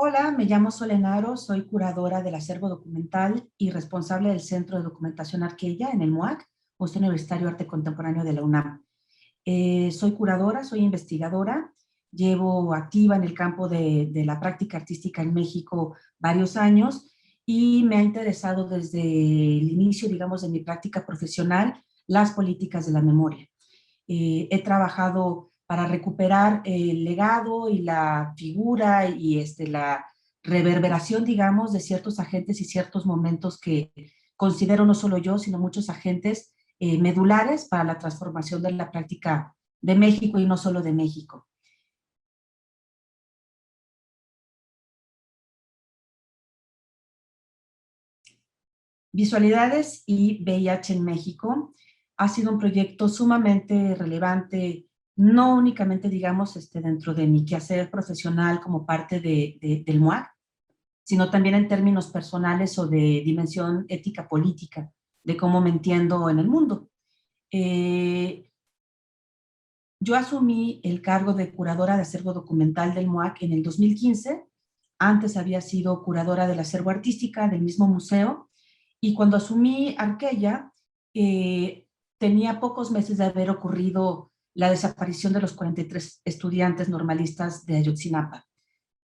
Hola, me llamo Solenaro, soy curadora del acervo documental y responsable del Centro de Documentación Arqueya en el MUAC, Museo Universitario de Arte Contemporáneo de la UNAM. Soy curadora, soy investigadora, llevo activa en el campo de la práctica artística en México varios años y me ha interesado desde el inicio, digamos, de mi práctica profesional, las políticas de la memoria. He trabajado para recuperar el legado y la figura y la reverberación, digamos, de ciertos agentes y ciertos momentos que considero no solo yo, sino muchos agentes medulares para la transformación de la práctica de México y no solo de México. Visualidades y VIH en México ha sido un proyecto sumamente relevante, no únicamente, digamos, dentro de mi quehacer profesional como parte del MUAC, sino también en términos personales o de dimensión ética política, de cómo me entiendo en el mundo. Yo asumí el cargo de curadora de acervo documental del MUAC en el 2015. Antes había sido curadora del acervo artística del mismo museo, y cuando asumí Arqueya, tenía pocos meses de haber ocurrido la desaparición de los 43 estudiantes normalistas de Ayotzinapa.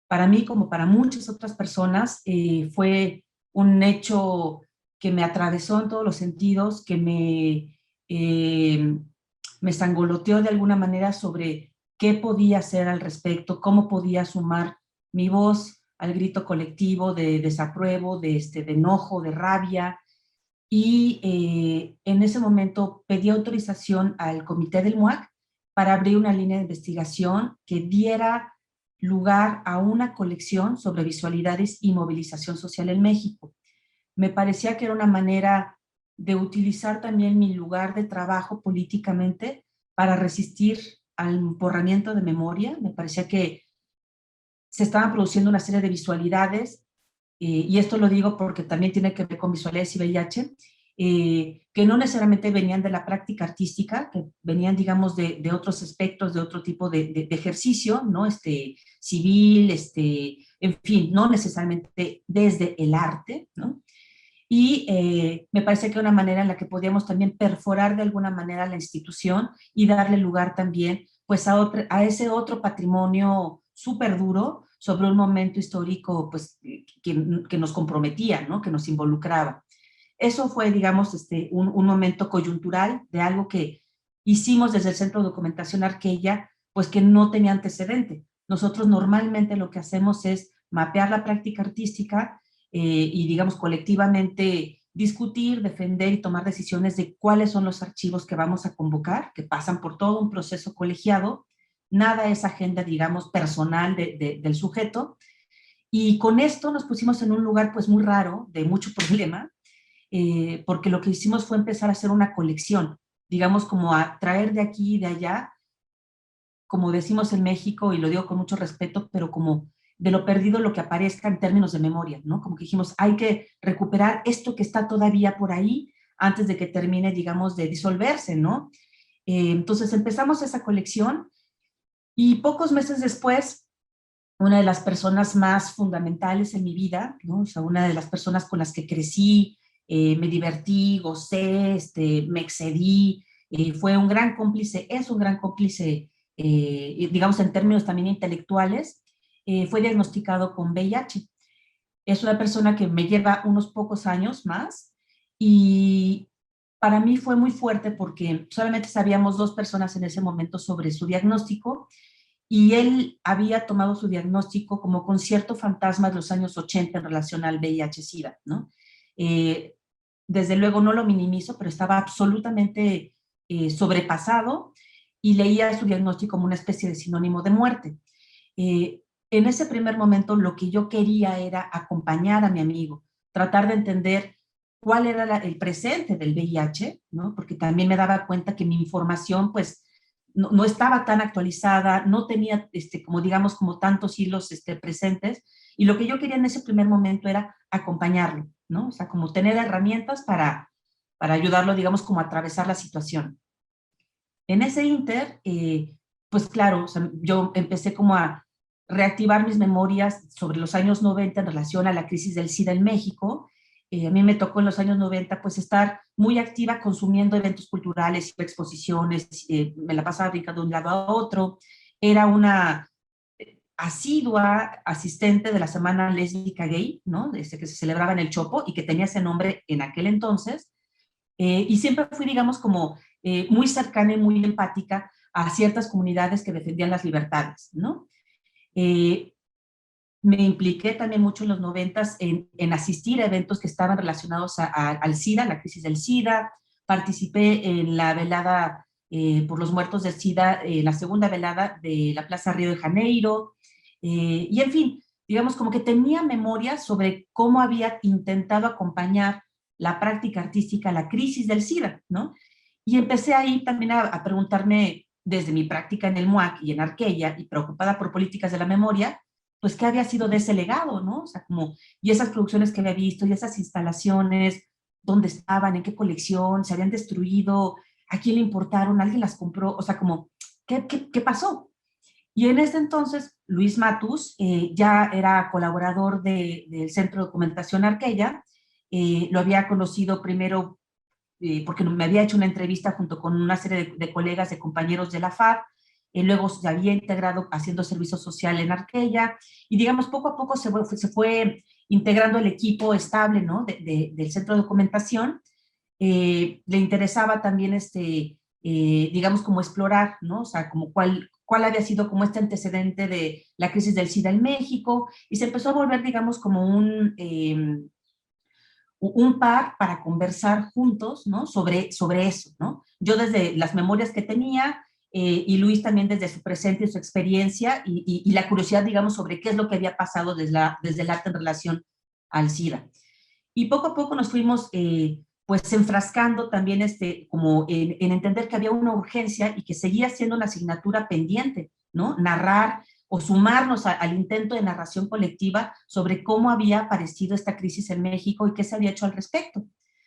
Para mí, como para muchas otras personas, fue un hecho que me atravesó en todos los sentidos, que me sangoloteó de alguna manera sobre qué podía hacer al respecto, cómo podía sumar mi voz al grito colectivo de desapruebo, de enojo, de rabia. Y en ese momento pedí autorización al comité del MUAC para abrir una línea de investigación que diera lugar a una colección sobre visualidades y movilización social en México. Me parecía que era una manera de utilizar también mi lugar de trabajo políticamente para resistir al borramiento de memoria. Me parecía que se estaban produciendo una serie de visualidades, y esto lo digo porque también tiene que ver con visualidades y VIH, que no necesariamente venían de la práctica artística, que venían, digamos, de otros aspectos, de otro tipo de ejercicio, ¿no? Civil, en fin, no necesariamente desde el arte, ¿no? Y me parece que una manera en la que podíamos también perforar de alguna manera la institución y darle lugar también pues a ese otro patrimonio súper duro sobre un momento histórico pues que nos comprometía, ¿no? Que nos involucraba. Eso fue, digamos, un momento coyuntural de algo que hicimos desde el Centro de Documentación Arqueya, pues que no tenía antecedente. Nosotros normalmente lo que hacemos es mapear la práctica artística, y, digamos, colectivamente discutir, defender y tomar decisiones de cuáles son los archivos que vamos a convocar, que pasan por todo un proceso colegiado. Nada es agenda, digamos, personal del sujeto. Y con esto nos pusimos en un lugar pues muy raro, de mucho problema, porque lo que hicimos fue empezar a hacer una colección, digamos, como a traer de aquí y de allá, como decimos en México, y lo digo con mucho respeto, pero como de lo perdido lo que aparezca en términos de memoria, ¿no? Como que dijimos, hay que recuperar esto que está todavía por ahí antes de que termine, digamos, de disolverse, ¿no? Entonces empezamos esa colección y pocos meses después, una de las personas más fundamentales en mi vida, ¿no? O sea, una de las personas con las que crecí, me divertí, gocé, me excedí, fue un gran cómplice, es un gran cómplice, digamos, en términos también intelectuales, fue diagnosticado con VIH. Es una persona que me lleva unos pocos años más, y para mí fue muy fuerte porque solamente sabíamos dos personas en ese momento sobre su diagnóstico, y él había tomado su diagnóstico como con cierto fantasma de los años 80 en relación al VIH-Sida, ¿no? Eh, Desde luego no lo minimizo, pero estaba absolutamente sobrepasado, y leía su diagnóstico como una especie de sinónimo de muerte. En ese primer momento lo que yo quería era acompañar a mi amigo, tratar de entender cuál era el presente del VIH, ¿no? Porque también me daba cuenta que mi información, pues, no estaba tan actualizada, no tenía, como digamos, como tantos hilos presentes, y lo que yo quería en ese primer momento era acompañarlo, ¿no? O sea, como tener herramientas para ayudarlo, digamos, como a atravesar la situación. En ese inter, pues claro, o sea, yo empecé como a reactivar mis memorias sobre los años 90 en relación a la crisis del SIDA en México. A mí me tocó en los años 90 pues estar muy activa consumiendo eventos culturales, exposiciones, me la pasaba brincando de un lado a otro. Era una asidua asistente de la Semana Lésbica Gay, ¿no? Que se celebraba en el Chopo y que tenía ese nombre en aquel entonces. Y siempre fui, digamos, como muy cercana y muy empática a ciertas comunidades que defendían las libertades, ¿no? Eh, Me impliqué también mucho en los 90 en asistir a eventos que estaban relacionados al SIDA, la crisis del SIDA. Participé en la velada por los muertos del SIDA, la segunda velada de la Plaza Río de Janeiro. Y en fin, digamos como que tenía memoria sobre cómo había intentado acompañar la práctica artística a la crisis del SIDA, ¿no? Y empecé ahí también a preguntarme desde mi práctica en el MUAC y en Arqueya, y preocupada por políticas de la memoria, pues qué había sido de ese legado, ¿no? O sea, como, y esas producciones que había visto, y esas instalaciones, dónde estaban, en qué colección, se habían destruido, a quién le importaron, alguien las compró, o sea, como, ¿qué pasó? Y en ese entonces, Luis Matus ya era colaborador del Centro de Documentación Arqueya, lo había conocido primero porque me había hecho una entrevista junto con una serie de colegas, de compañeros de la FAP, luego se había integrado haciendo servicio social en Arqueya, y digamos, poco a poco se fue integrando el equipo estable, ¿no? Del Centro de Documentación. Le interesaba también, digamos, como explorar, ¿no? O sea, como cuál había sido como este antecedente de la crisis del SIDA en México, y se empezó a volver, digamos, como un par para conversar juntos, ¿no? Sobre eso, ¿no? Yo desde las memorias que tenía, y Luis también desde su presente y su experiencia, y la curiosidad, digamos, sobre qué es lo que había pasado desde el arte en relación al SIDA. Y poco a poco nos fuimos, pues, enfrascando también como en entender que había una urgencia y que seguía siendo una asignatura pendiente, ¿no? Narrar o sumarnos al intento de narración colectiva sobre cómo había aparecido esta crisis en México y qué se había hecho al respecto.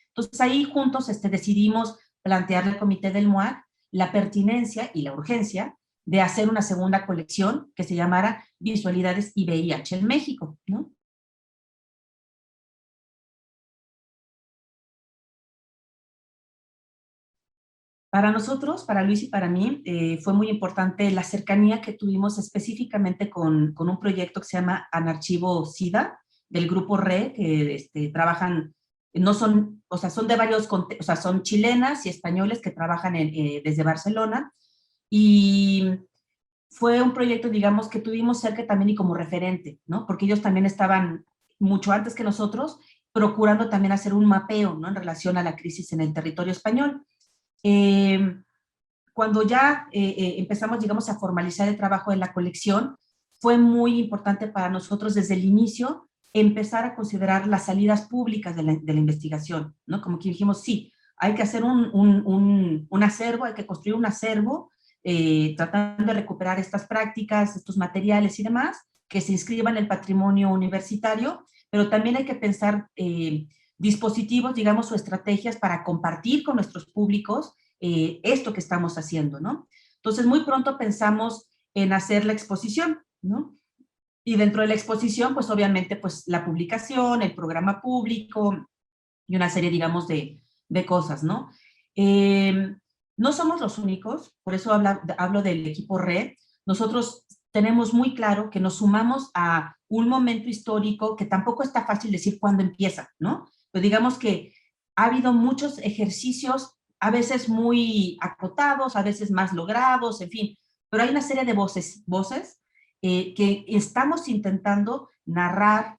Entonces ahí juntos decidimos plantearle al comité del MUAC la pertinencia y la urgencia de hacer una segunda colección que se llamara Visualidades y VIH en México, ¿no? Para nosotros, para Luis y para mí, fue muy importante la cercanía que tuvimos específicamente con un proyecto que se llama Anarchivo SIDA, del grupo RE, que trabajan, no son, o sea, son de varios, o sea, son chilenas y españoles que trabajan desde Barcelona, y fue un proyecto, digamos, que tuvimos cerca también y como referente, ¿no? Porque ellos también estaban mucho antes que nosotros procurando también hacer un mapeo, ¿no? En relación a la crisis en el territorio español. Eh, Cuando ya empezamos, digamos, a formalizar el trabajo de la colección, fue muy importante para nosotros desde el inicio empezar a considerar las salidas públicas de la investigación, ¿no? Como que dijimos, sí, hay que hacer un acervo, hay que construir un acervo, tratando de recuperar estas prácticas, estos materiales y demás, que se inscriban en el patrimonio universitario, pero también hay que pensar dispositivos, digamos, o estrategias para compartir con nuestros públicos esto que estamos haciendo, ¿no? Entonces, muy pronto pensamos en hacer la exposición, ¿no? Y dentro de la exposición, pues obviamente, pues la publicación, el programa público y una serie, digamos, de cosas, ¿no? Eh, no somos los únicos, por eso hablo del equipo RED. Nosotros tenemos muy claro que nos sumamos a un momento histórico que tampoco está fácil decir cuándo empieza, ¿no? Pero digamos que ha habido muchos ejercicios, a veces muy acotados, a veces más logrados, en fin, pero hay una serie de voces que estamos intentando narrar,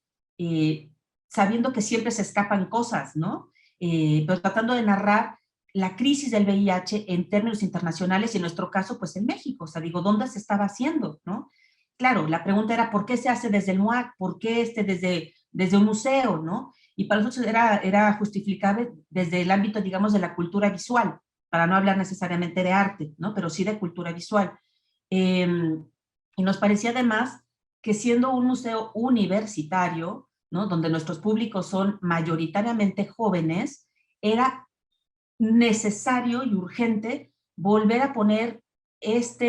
sabiendo que siempre se escapan cosas, ¿no? Pero tratando de narrar la crisis del VIH en términos internacionales y en nuestro caso, pues en México. O sea, digo, ¿dónde se estaba haciendo, no? Claro, la pregunta era, ¿por qué se hace desde el MUAC? ¿Por qué desde un museo, no? Y para nosotros era justificable desde el ámbito, digamos, de la cultura visual, para no hablar necesariamente de arte, ¿no? Pero sí de cultura visual. Eh, y nos parecía además que siendo un museo universitario, ¿no? Donde nuestros públicos son mayoritariamente jóvenes, era necesario y urgente volver a poner esta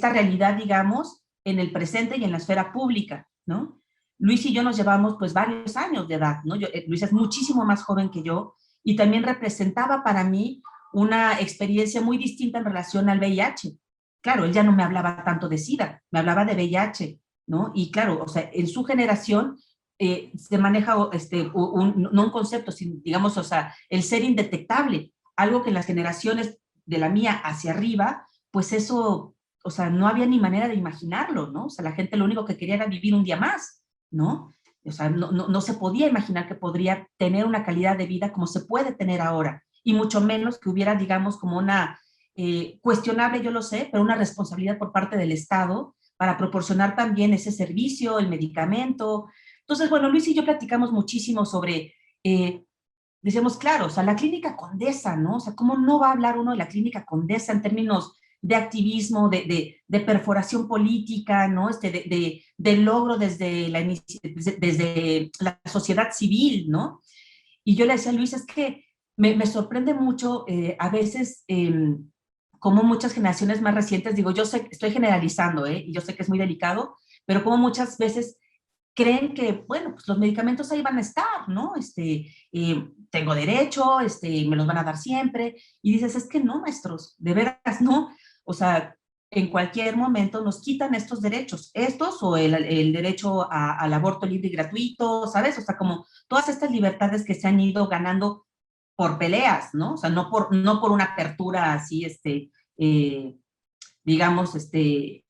realidad, digamos, en el presente y en la esfera pública, ¿no? Luis y yo nos llevamos pues varios años de edad, ¿no? Luis es muchísimo más joven que yo y también representaba para mí una experiencia muy distinta en relación al VIH. Claro, él ya no me hablaba tanto de SIDA, me hablaba de VIH, ¿no? Y claro, o sea, en su generación se maneja no un concepto, sino, digamos, o sea, el ser indetectable, algo que en las generaciones de la mía hacia arriba, pues eso, o sea, no había ni manera de imaginarlo, ¿no? O sea, la gente lo único que quería era vivir un día más, ¿no? O sea, no se podía imaginar que podría tener una calidad de vida como se puede tener ahora, y mucho menos que hubiera, digamos, como una cuestionable, yo lo sé, pero una responsabilidad por parte del Estado para proporcionar también ese servicio, el medicamento. Entonces, bueno, Luis y yo platicamos muchísimo sobre, decíamos, claro, o sea, la clínica Condesa, ¿no? O sea, ¿cómo no va a hablar uno de la clínica Condesa en términos de activismo, de perforación política, ¿no? De logro desde la sociedad civil, ¿no? Y yo le decía a Luis, es que me sorprende mucho a veces como muchas generaciones más recientes, digo, yo sé, estoy generalizando, y yo sé que es muy delicado, pero como muchas veces creen que, bueno, pues los medicamentos ahí van a estar, ¿no? Tengo derecho, me los van a dar siempre, y dices, es que no, maestros, de veras no, o sea, en cualquier momento nos quitan estos derechos, estos o el derecho al aborto libre y gratuito, ¿sabes? O sea, como todas estas libertades que se han ido ganando por peleas, ¿no? O sea, no por una apertura así, eh, digamos, de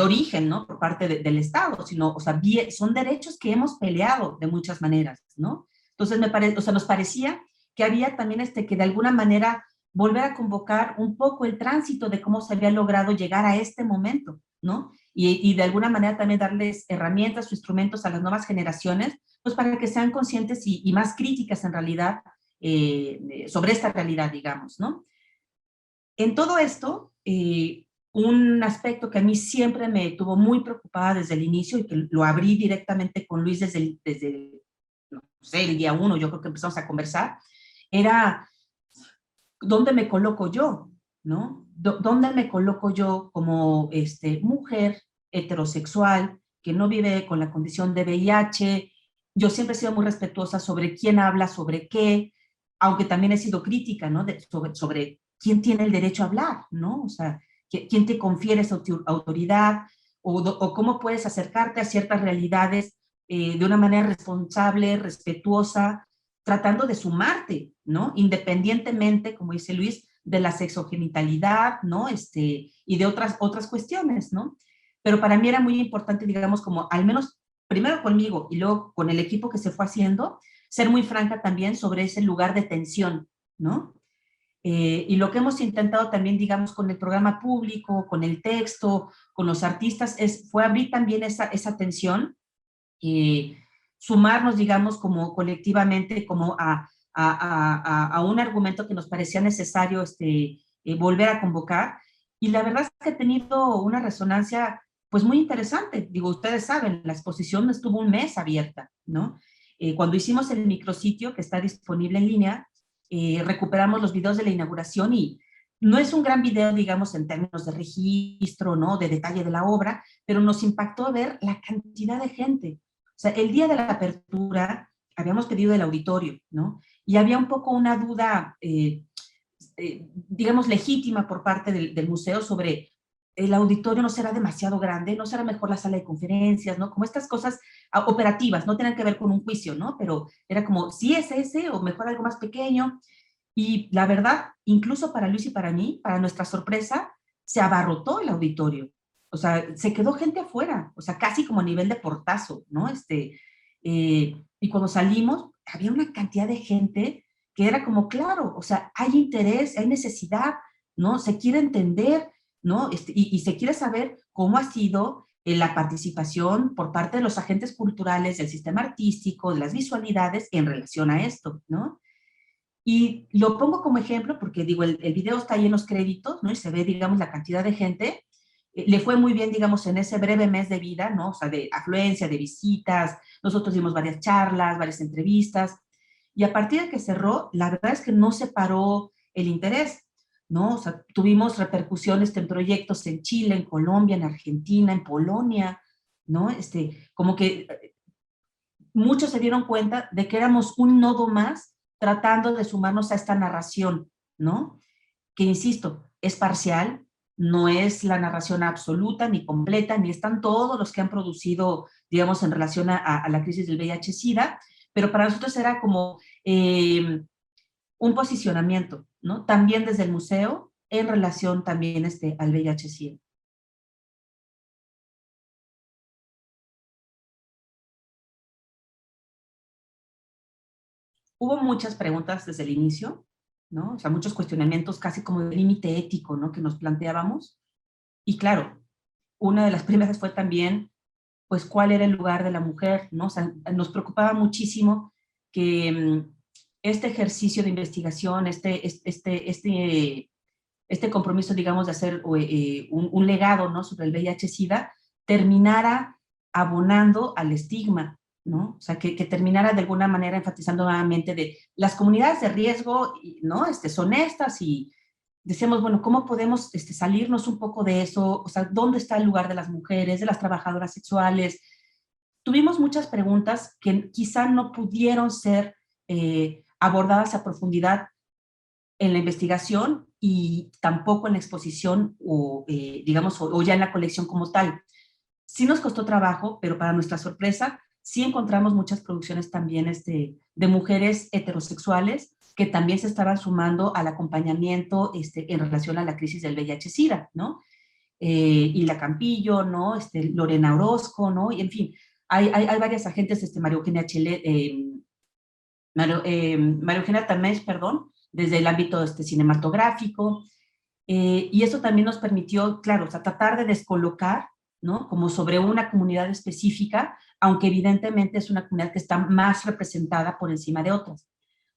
origen, ¿no? Por parte del Estado, sino, o sea, son derechos que hemos peleado de muchas maneras, ¿no? Entonces, o sea, nos parecía que había también que de alguna manera volver a convocar un poco el tránsito de cómo se había logrado llegar a este momento, ¿no? Y de alguna manera también darles herramientas o instrumentos a las nuevas generaciones, pues para que sean conscientes y más críticas en realidad sobre esta realidad, digamos, ¿no? En todo esto, un aspecto que a mí siempre me tuvo muy preocupada desde el inicio y que lo abrí directamente con Luis desde no sé, el día uno, yo creo que empezamos a conversar, era dónde me coloco yo, ¿no? ¿Dónde me coloco yo como mujer heterosexual que no vive con la condición de VIH? Yo siempre he sido muy respetuosa sobre quién habla, sobre qué, aunque también he sido crítica, ¿no? Sobre quién tiene el derecho a hablar, ¿no? O sea, quién te confiere esa autoridad o cómo puedes acercarte a ciertas realidades de una manera responsable, respetuosa, tratando de sumarte, ¿no? Independientemente, como dice Luis, de la sexogenitalidad, ¿no? Y de otras cuestiones, ¿no? Pero para mí era muy importante, digamos, como al menos primero conmigo y luego con el equipo que se fue haciendo, ser muy franca también sobre ese lugar de tensión, ¿no? Y lo que hemos intentado también, digamos, con el programa público, con el texto, con los artistas, fue abrir también esa tensión, sumarnos, digamos, como colectivamente, como a un argumento que nos parecía necesario volver a convocar. Y la verdad es que ha tenido una resonancia, pues, muy interesante. Digo, ustedes saben, la exposición estuvo un mes abierta, ¿no? Cuando hicimos el micrositio, que está disponible en línea, recuperamos los videos de la inauguración y no es un gran video, digamos, en términos de registro, ¿no? De detalle de la obra, pero nos impactó ver la cantidad de gente. O sea, el día de la apertura habíamos pedido el auditorio, ¿no? Y había un poco una duda, digamos, legítima por parte del museo sobre el auditorio no será demasiado grande, no será mejor la sala de conferencias, ¿no? Como estas cosas operativas, no tienen que ver con un juicio, ¿no? Pero era como, sí es ese o mejor algo más pequeño. Y la verdad, incluso para Luis y para mí, para nuestra sorpresa, se abarrotó el auditorio. O sea, se quedó gente afuera, o sea, casi como a nivel de portazo, ¿no? Y cuando salimos, había una cantidad de gente que era como, claro, o sea, hay interés, hay necesidad, ¿no? Se quiere entender, ¿no? Y se quiere saber cómo ha sido la participación por parte de los agentes culturales, del sistema artístico, de las visualidades en relación a esto, ¿no? Y lo pongo como ejemplo porque, digo, el video está ahí en los créditos, ¿no? Y se ve, digamos, la cantidad de gente. Le fue muy bien, digamos, en ese breve mes de vida, ¿no? O sea, de afluencia, de visitas. Nosotros dimos varias charlas, varias entrevistas. Y a partir de que cerró, la verdad es que no se paró el interés. ¿no? O sea, tuvimos repercusiones en proyectos en Chile, en Colombia, en Argentina, en Polonia, ¿no? Como que muchos se dieron cuenta de que éramos un nodo más tratando de sumarnos a esta narración, ¿no? Que, insisto, es parcial, no es la narración absoluta ni completa, ni están todos los que han producido, digamos, en relación a la crisis del VIH-Sida, pero para nosotros era como un posicionamiento, ¿no? También desde el museo, en relación también al VIH-Sida. Hubo muchas preguntas desde el inicio, ¿no? O sea, muchos cuestionamientos casi como de límite ético, ¿no? Que nos planteábamos. Y claro, una de las primeras fue también, pues, cuál era el lugar de la mujer, ¿no? O sea, nos preocupaba muchísimo que este ejercicio de investigación, este compromiso, digamos, de hacer un legado, ¿no? Sobre el VIH-Sida, terminara abonando al estigma, ¿no? O sea, que terminara de alguna manera enfatizando nuevamente de las comunidades de riesgo, ¿no? Son estas, y decíamos, bueno, ¿cómo podemos salirnos un poco de eso? O sea, ¿dónde está el lugar de las mujeres, de las trabajadoras sexuales? Tuvimos muchas preguntas que quizá no pudieron ser abordadas a profundidad en la investigación y tampoco en la exposición o, digamos, o ya en la colección como tal. Sí nos costó trabajo, pero para nuestra sorpresa, sí encontramos muchas producciones también de mujeres heterosexuales que también se estaban sumando al acompañamiento en relación a la crisis del VIH-Sida, ¿no? Hilda Campillo, ¿no? Lorena Orozco, ¿no? Y en fin, hay varias agentes, María Eugenia María Eugenia Tamés, perdón, desde el ámbito cinematográfico, y eso también nos permitió, claro, o sea, tratar de descolocar, ¿no? Como sobre una comunidad específica, aunque evidentemente es una comunidad que está más representada por encima de otras.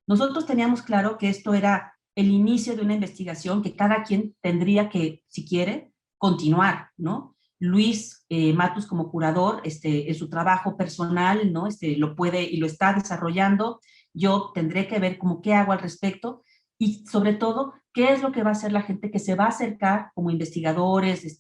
Nosotros teníamos claro que esto era el inicio de una investigación que cada quien tendría que, si quiere, continuar, ¿no? Luis Matus como curador, en su trabajo personal, ¿no? Lo puede y lo está desarrollando. Yo tendré que ver como qué hago al respecto y sobre todo qué es lo que va a hacer la gente que se va a acercar como investigadores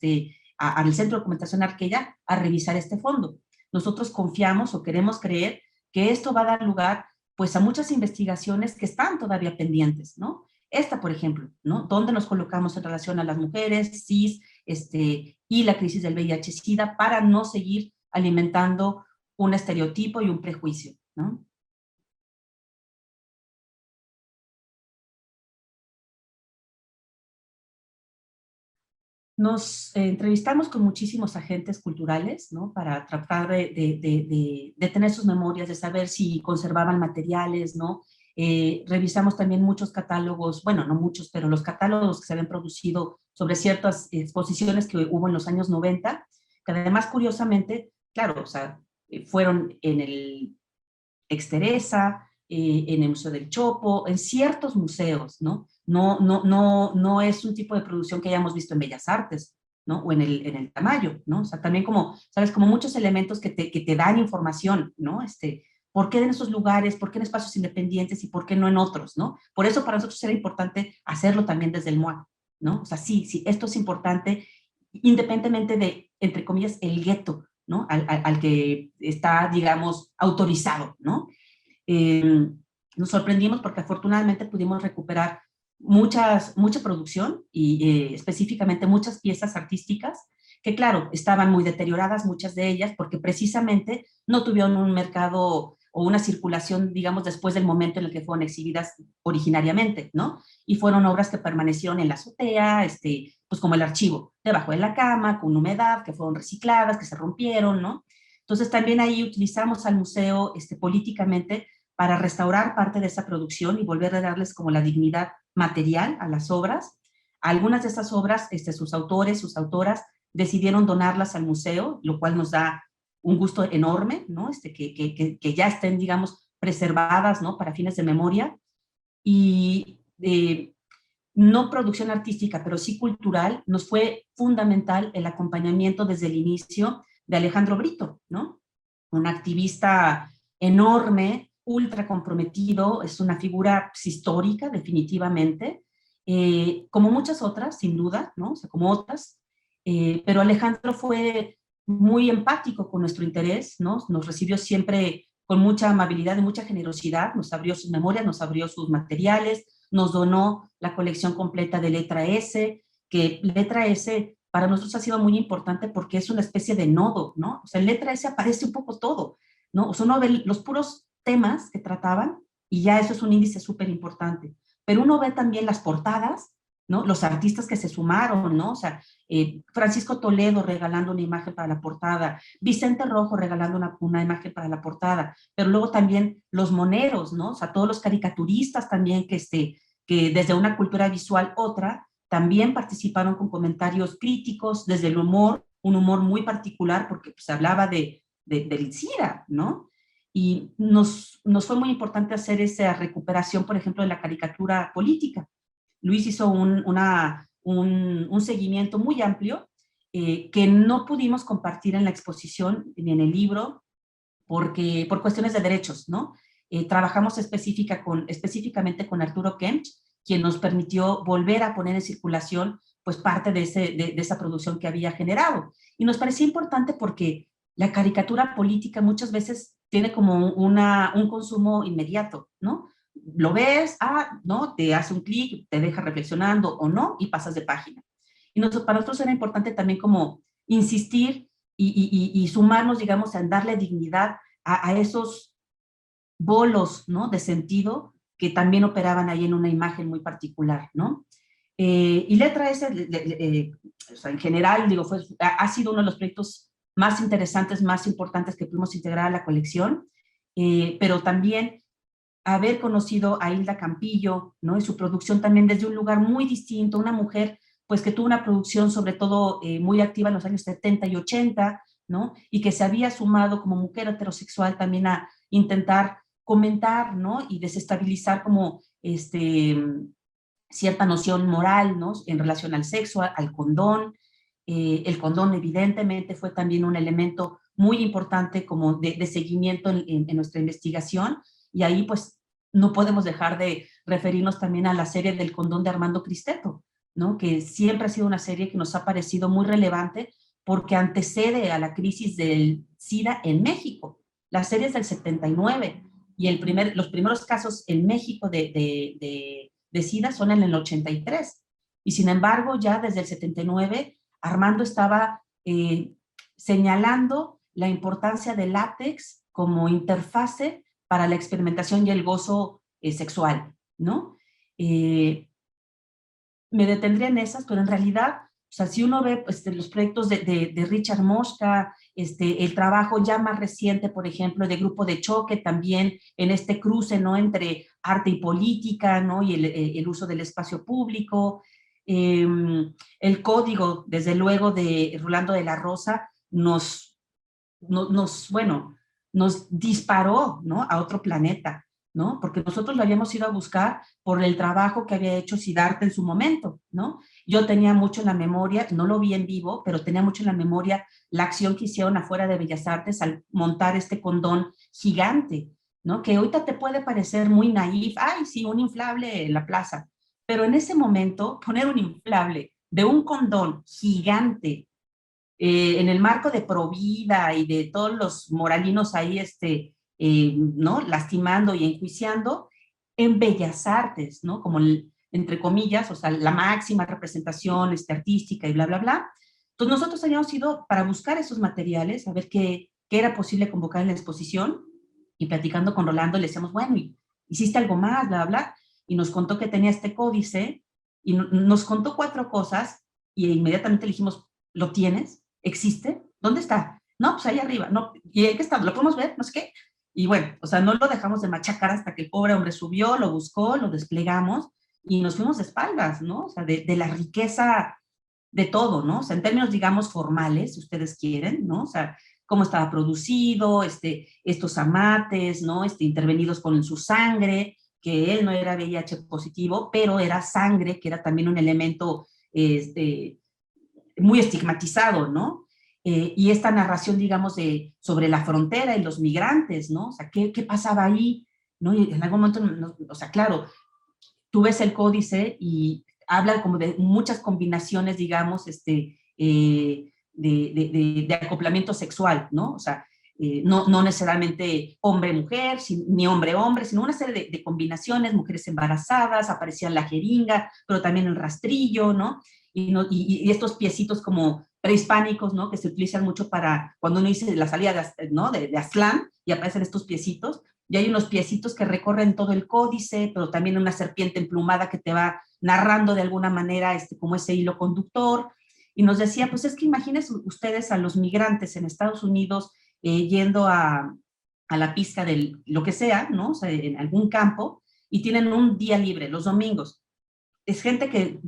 al Centro de Documentación Arqueya a revisar este fondo. Nosotros confiamos o queremos creer que esto va a dar lugar pues a muchas investigaciones que están todavía pendientes, ¿no? Esta, por ejemplo, ¿no? ¿Dónde nos colocamos en relación a las mujeres, cis, y la crisis del VIH-Sida para no seguir alimentando un estereotipo y un prejuicio, ¿no? Nos entrevistamos con muchísimos agentes culturales, ¿no? Para tratar de tener sus memorias, de saber si conservaban materiales, ¿no? Revisamos también muchos catálogos, bueno, no muchos, pero los catálogos que se habían producido sobre ciertas exposiciones que hubo en los años 90, que además, curiosamente, claro, o sea, fueron en el Exteresa, en el Museo del Chopo, en ciertos museos, ¿no? No es un tipo de producción que hayamos visto en Bellas Artes, ¿no? O en el Tamayo, ¿no? O sea, también como, ¿sabes? Como muchos elementos que te dan información, ¿no? ¿Por qué en esos lugares? ¿Por qué en espacios independientes y por qué no en otros, ¿no? Por eso para nosotros era importante hacerlo también desde el MOAC, ¿no? O sea, sí, esto es importante, independientemente de, entre comillas, el gueto, ¿no? Al que está, digamos, autorizado, ¿no? Eh, Nos sorprendimos porque afortunadamente pudimos recuperar mucha producción y específicamente muchas piezas artísticas que, claro, estaban muy deterioradas, muchas de ellas, porque precisamente no tuvieron un mercado o una circulación, digamos, después del momento en el que fueron exhibidas originariamente, ¿no? Y fueron obras que permanecieron en la azotea, pues como el archivo, debajo de la cama, con humedad, que fueron recicladas, que se rompieron, ¿no? Entonces también ahí utilizamos al museo políticamente para restaurar parte de esa producción y volver a darles como la dignidad material a las obras. Algunas de estas obras, sus autores, sus autoras, decidieron donarlas al museo, lo cual nos da un gusto enorme, ¿no? Que ya estén, digamos, preservadas, ¿no? Para fines de memoria. Y no producción artística, pero sí cultural, nos fue fundamental el acompañamiento desde el inicio de Alejandro Brito, ¿no? Un activista enorme, ultra comprometido, es una figura histórica definitivamente, como muchas otras, sin duda, ¿no? O sea, como otras, pero Alejandro fue muy empático con nuestro interés, ¿no? Nos recibió siempre con mucha amabilidad y mucha generosidad, nos abrió sus memorias, nos abrió sus materiales, nos donó la colección completa de Letra S, que Letra S para nosotros ha sido muy importante porque es una especie de nodo, ¿no? O sea, en Letra S aparece un poco todo, ¿no? O sea, uno ve los puros temas que trataban y ya eso es un índice súper importante. Pero uno ve también las portadas, ¿no? Los artistas que se sumaron, ¿no? O sea, Francisco Toledo regalando una imagen para la portada, Vicente Rojo regalando una imagen para la portada, pero luego también los moneros, ¿no? O sea, todos los caricaturistas también que desde una cultura visual otra, también participaron con comentarios críticos, desde el humor, un humor muy particular, porque se hablaba del SIDA, ¿no? Y nos fue muy importante hacer esa recuperación, por ejemplo, de la caricatura política. Luis hizo un seguimiento muy amplio que no pudimos compartir en la exposición ni en el libro por cuestiones de derechos, ¿no? Trabajamos específicamente con Arturo Kempch, quien nos permitió volver a poner en circulación pues parte de esa producción que había generado. Y nos parecía importante porque la caricatura política muchas veces tiene como un consumo inmediato, ¿no? Lo ves, ¿no? Te hace un clic, te deja reflexionando o no, y pasas de página. Y para nosotros era importante también como insistir y sumarnos, digamos, en darle dignidad a esos bolos, ¿no? De sentido que también operaban ahí en una imagen muy particular, ¿no? Y Letra S, o sea, en general, digo, ha sido uno de los proyectos más interesantes, más importantes que pudimos integrar a la colección, pero también haber conocido a Hilda Campillo, ¿no? Y su producción también desde un lugar muy distinto, una mujer pues que tuvo una producción sobre todo muy activa en los años 70 y 80, ¿no? Y que se había sumado como mujer heterosexual también a intentar comentar, ¿no? Y desestabilizar como cierta noción moral, ¿no? En relación al sexo, al condón. El condón evidentemente fue también un elemento muy importante como de seguimiento en nuestra investigación, y ahí pues no podemos dejar de referirnos también a la serie del condón de Armando Cristeto, ¿no? Que siempre ha sido una serie que nos ha parecido muy relevante porque antecede a la crisis del SIDA en México. La serie es del 79 y los primeros casos en México de SIDA son en el 83. Y sin embargo, ya desde el 79, Armando estaba señalando la importancia del látex como interfase para la experimentación y el gozo sexual, ¿no? Me detendría en esas, pero en realidad, o sea, si uno ve pues, los proyectos de Richard Mosca, el trabajo ya más reciente, por ejemplo, de Grupo de Choque, también en este cruce, ¿no? Entre arte y política, ¿no? Y el uso del espacio público, el código, desde luego, de Rolando de la Rosa, bueno, nos disparó, ¿no? A otro planeta, ¿no? Porque nosotros lo habíamos ido a buscar por el trabajo que había hecho Siddhartha en su momento, ¿no? Yo tenía mucho en la memoria, no lo vi en vivo, pero tenía mucho en la memoria la acción que hicieron afuera de Bellas Artes al montar este condón gigante, ¿no? Que ahorita te puede parecer muy naif, ay, sí, un inflable en la plaza, pero en ese momento poner un inflable de un condón gigante en el marco de Provida y de todos los moralinos ahí, ¿no? Lastimando y enjuiciando, en Bellas Artes, ¿no? Como, entre comillas, o sea, la máxima representación artística y bla, bla, bla. Entonces nosotros habíamos ido para buscar esos materiales, a ver qué era posible convocar en la exposición, y platicando con Rolando le decíamos, bueno, ¿hiciste algo más, bla, bla, bla? Y nos contó que tenía este códice, y nos contó 4 cosas, y inmediatamente le dijimos, ¿lo tienes? ¿Existe? ¿Dónde está? No, pues ahí arriba. No, ¿y qué está? ¿Lo podemos ver? No sé qué. Y bueno, o sea, no lo dejamos de machacar hasta que el pobre hombre subió, lo buscó, lo desplegamos y nos fuimos de espaldas, ¿no? O sea, de la riqueza de todo, ¿no? O sea, en términos, digamos, formales, si ustedes quieren, ¿no? O sea, cómo estaba producido, estos amates, ¿no? Intervenidos con su sangre, que él no era VIH positivo, pero era sangre, que era también un elemento, muy estigmatizado, ¿no? Y esta narración, digamos, sobre la frontera y los migrantes, ¿no? O sea, ¿qué pasaba ahí? ¿No? Y en algún momento, no, o sea, claro, tú ves el códice y habla como de muchas combinaciones, digamos, de acoplamiento sexual, ¿no? O sea, no necesariamente hombre-mujer, ni hombre-hombre, sino una serie de combinaciones, mujeres embarazadas, aparecía la jeringa, pero también el rastrillo, ¿no? Y estos piecitos como prehispánicos, ¿no? Que se utilizan mucho para cuando uno dice la salida ¿no? de Aztlán, y aparecen estos piecitos, y hay unos piecitos que recorren todo el códice, pero también una serpiente emplumada que te va narrando de alguna manera como ese hilo conductor, y nos decía, pues es que imagínense ustedes a los migrantes en Estados Unidos yendo a la pizca de lo que sea, ¿no? O sea, en algún campo, y tienen un día libre, los domingos. Es gente que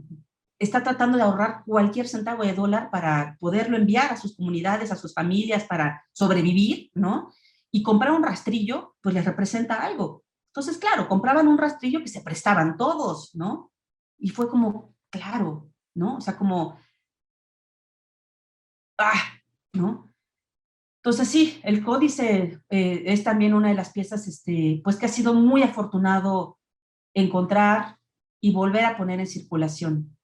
está tratando de ahorrar cualquier centavo de dólar para poderlo enviar a sus comunidades, a sus familias, para sobrevivir, ¿no? Y comprar un rastrillo, pues les representa algo. Entonces, claro, compraban un rastrillo que se prestaban todos, ¿no? Y fue como, claro, ¿no? O sea, como, ¿no? Entonces sí, el códice es también una de las piezas, pues que ha sido muy afortunado encontrar y volver a poner en circulación.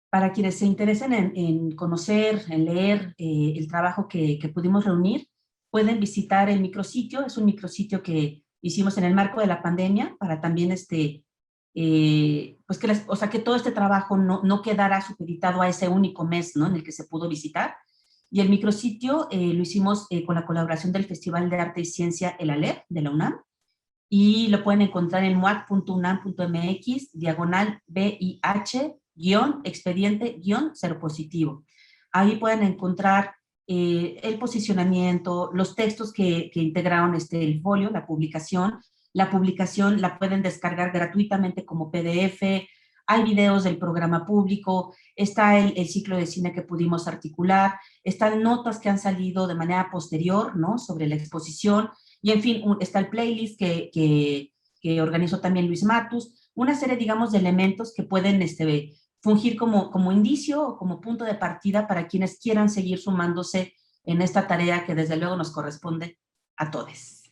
Para quienes se interesen en conocer, en leer el trabajo que pudimos reunir, pueden visitar el micrositio. Es un micrositio que hicimos en el marco de la pandemia para también pues o sea, que todo este trabajo no quedara supeditado a ese único mes, ¿no? En el que se pudo visitar. Y el micrositio lo hicimos con la colaboración del Festival de Arte y Ciencia El Alep de la UNAM, y lo pueden encontrar en muac.unam.mx, diagonal BIH, expediente, seropositivo. Ahí pueden encontrar el posicionamiento, los textos que integraron el folio, la publicación. La publicación la pueden descargar gratuitamente como PDF, hay videos del programa público, está el ciclo de cine que pudimos articular, están notas que han salido de manera posterior, ¿no? Sobre la exposición, y en fin, está el playlist que organizó también Luis Matus, una serie, digamos, de elementos que pueden fungir como indicio o como punto de partida para quienes quieran seguir sumándose en esta tarea que desde luego nos corresponde a todos.